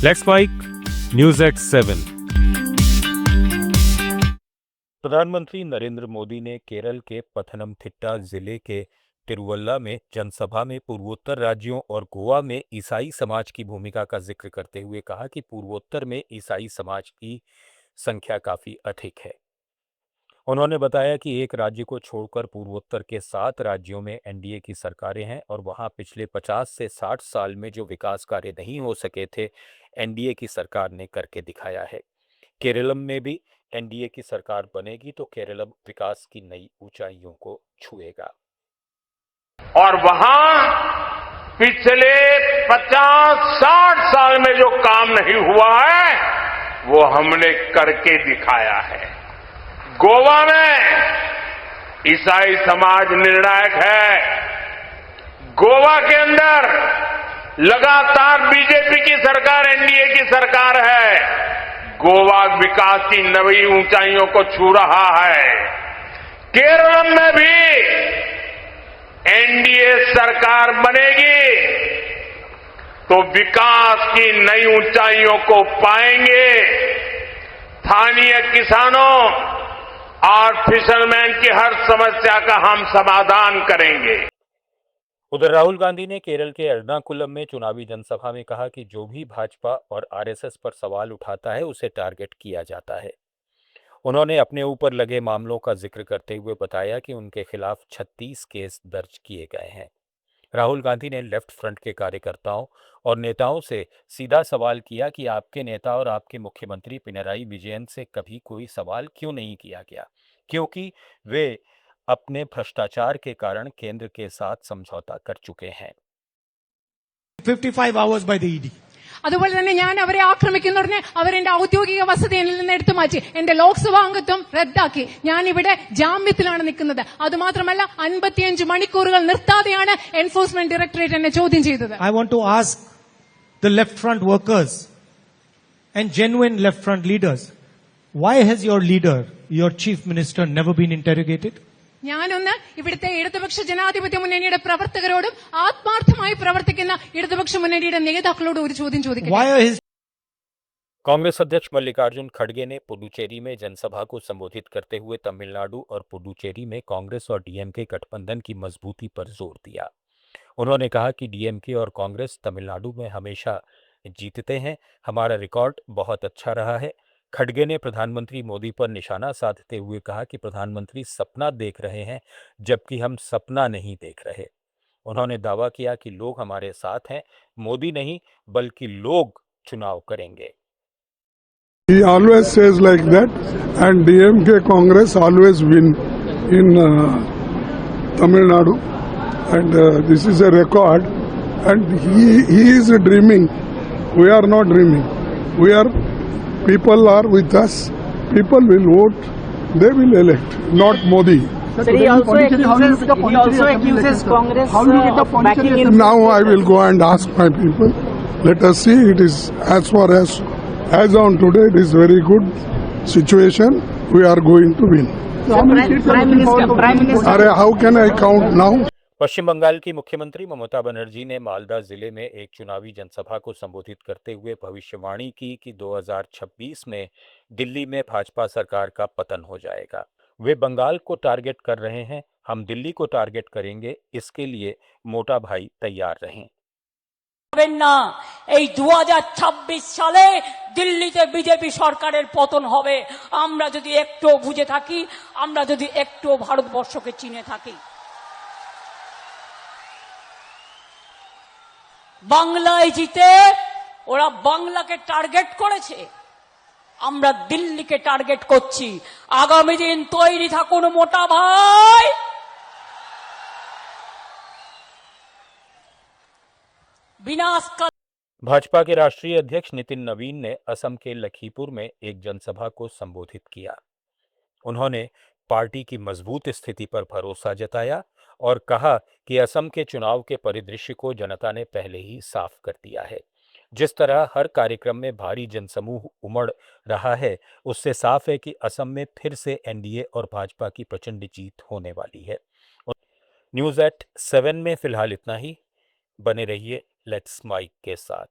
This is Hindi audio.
Let's mic news at 7। प्रधानमंत्री नरेंद्र मोदी ने केरल के पथनमथिट्टा जिले के तिरुवल्ला में जनसभा में पूर्वोत्तर राज्यों और गोवा में ईसाई समाज की भूमिका का जिक्र करते हुए कहा कि पूर्वोत्तर में ईसाई समाज की संख्या काफी अधिक है। उन्होंने बताया कि एक राज्य को छोड़कर पूर्वोत्तर के 7 राज्यों में एनडीए की सरकारें हैं और वहां पिछले 50 से 60 साल में जो विकास कार्य नहीं हो सके थे, एनडीए की सरकार ने करके दिखाया है। केरलम में भी एनडीए की सरकार बनेगी तो केरलम विकास की नई ऊंचाइयों को छुएगा। और वहां पिछले 50-60 साल में जो काम नहीं हुआ है वो हमने करके दिखाया है। गोवा में ईसाई समाज निर्णायक है। गोवा के अंदर लगातार बीजेपी की सरकार, एनडीए की सरकार है। गोवा विकास की नई ऊंचाइयों को छू रहा है। केरल में भी एनडीए सरकार बनेगी तो विकास की नई ऊंचाइयों को पाएंगे। स्थानीय किसानों और फिशरमैन की हर समस्या का हम समाधान करेंगे। उधर राहुल गांधी ने केरल के एर्नाकुलम में चुनावी जनसभा में कहा कि जो भी भाजपा और आरएसएस पर सवाल उठाता है उसे टारगेट किया जाता है। उन्होंने अपने ऊपर लगे मामलों का जिक्र करते हुए बताया कि उनके खिलाफ 36 केस दर्ज किए गए हैं। राहुल गांधी ने लेफ्ट फ्रंट के कार्यकर्ताओं और नेताओं से सीधा सवाल किया कि आपके नेता और आपके मुख्यमंत्री पिनराई विजयन से कभी कोई सवाल क्यों नहीं किया गया, क्योंकि वे अपने भ्रष्टाचार के कारण केंद्र के साथ समझौता कर चुके हैं। 55 hours by the ED. അതുപോലെ തന്നെ ഞാൻ അവരെ ആക്രമിക്കുന്നതിന് അവരെന്റെ ഔദ്യോഗിക വസതിയിൽ നിന്ന് എടുത്തു മാറ്റി, എന്റെ ലോക്സഭാ അംഗത്വം റദ്ദാക്കി. ഞാൻ ഇവിടെ ജാമ്യത്തിലാണ് നിൽക്കുന്നത്. അതുമാത്രമല്ല 55 മണിക്കൂറുകൾ നിർത്താതെയാണ് എൻഫോഴ്സ്മെന്റ് ഡയറക്ടറേറ്റ് എന്നെ ചോദ്യം ചെയ്തത്. I want to ask the left front workers and genuine left front leaders, why has your leader, your chief minister, never been interrogated? ഞാനൊന്ന് ഇവിടുത്തെ ഇടതുപക്ഷ ജനാധിപത്യ മുന്നണിയുടെ പ്രവർത്തകരോടും ആത്മാർത്ഥമായി പ്രവർത്തിക്കുന്ന ഇടതുപക്ഷ മുന്നണിയുടെ നേതാക്കളോടും ഒരു ചോദ്യം ചോദിക്കട്ടെ. कांग्रेस अध्यक्ष मल्लिकार्जुन खड़गे ने पुडुचेरी में जनसभा को संबोधित करते हुए तमिलनाडु और पुडुचेरी में कांग्रेस और डीएमके गठबंधन की मजबूती पर जोर दिया। उन्होंने कहा कि डीएमके और कांग्रेस तमिलनाडु में हमेशा जीतते हैं, हमारा रिकॉर्ड बहुत अच्छा रहा है। खड़गे ने प्रधानमंत्री मोदी पर निशाना साधते हुए कहा कि प्रधानमंत्री सपना देख रहे हैं जबकि हम सपना नहीं देख रहे। उन्होंने दावा किया कि लोग हमारे साथ हैं, मोदी नहीं बल्कि लोग चुनाव करेंगे। He always says like that, and DMK Congress always win in Tamil Nadu, and this is a record. And he is dreaming. We are not dreaming. People are with us. People will vote. They will elect, not Modi. Sir, he also accuses Congress of backing in. Now I will go and ask my people. Let us see. It is as far as on today, it is very good situation. We are going to win. Prime Minister. How can I count now? पश्चिम बंगाल की मुख्यमंत्री ममता बनर्जी ने मालदा जिले में एक चुनावी जनसभा को संबोधित करते हुए भविष्यवाणी की कि 2026 में दिल्ली में भाजपा सरकार का पतन हो जाएगा। वे बंगाल को टारगेट कर रहे हैं, हम दिल्ली को टारगेट करेंगे, इसके लिए मोटा भाई तैयार रहें। না এই 2026 সালে দিল্লিতে বিজেপি সরকারের পতন হবে আমরা যদি একটু বুঝে থাকি, আমরা যদি একটু ভারতবর্ষকে চিনে থাকি। বাংলায় জিতে ওরা বাংলাকে টার্গেট করেছে, আমরা দিল্লিকে টার্গেট করছি। আগামী দিন তৈরি থাকুন মোটা ভাই। भाजपा के राष्ट्रीय अध्यक्ष नितिन नवीन ने असम के लखीपुर में एक जनसभा को संबोधित किया। उन्होंने पार्टी की मजबूत स्थिति पर भरोसा जताया और कहा कि असम के चुनाव के परिदृश्य को जनता ने पहले ही साफ कर दिया है। जिस तरह हर कार्यक्रम में भारी जनसमूह उमड़ रहा है, उससे साफ है कि असम में फिर से एनडीए और भाजपा की प्रचंड जीत होने वाली है। न्यूज़ एट 7 में फिलहाल इतना ही। बने रहिए लेट्स माइक के साथ।